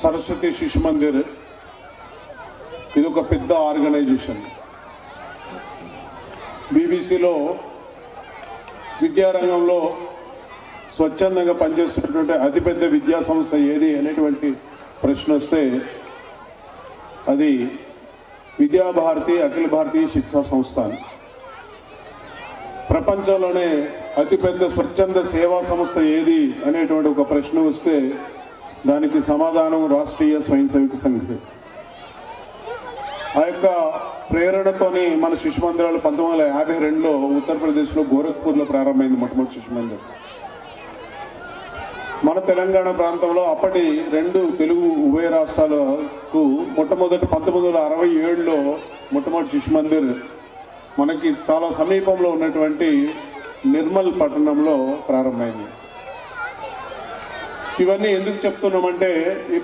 సరస్వతి శిశు మందిర్ ఇది ఒక పెద్ద ఆర్గనైజేషన్. బీబీసీలో విద్యారంగంలో స్వచ్ఛందంగా పనిచేస్తున్నటువంటి అతిపెద్ద విద్యా సంస్థ ఏది అనేటువంటి ప్రశ్న వస్తే అది విద్యాభారతి అఖిల భారతీయ శిక్షా సంస్థ. ప్రపంచంలోనే అతిపెద్ద స్వచ్ఛంద సేవా సంస్థ ఏది అనేటువంటి ఒక ప్రశ్న వస్తే దానికి సమాధానం రాష్ట్రీయ స్వయం సేవక సంఘ్. ఆ యొక్క ప్రేరణతోని మన శిశు మందిరాలు 1952లో ఉత్తరప్రదేశ్లో గోరఖ్పూర్లో ప్రారంభమైంది మొట్టమొదటి శిశు మందిరం. మన తెలంగాణ ప్రాంతంలో అప్పటి 2 తెలుగు ఉభయ రాష్ట్రాలకు మొట్టమొదటి 1967లో మొట్టమొదటి శిశు మందిర్ మనకి చాలా సమీపంలో ఉన్నటువంటి నిర్మల్ పట్టణంలో ప్రారంభమైంది. ఇవన్నీ ఎందుకు చెప్తున్నామంటే ఈ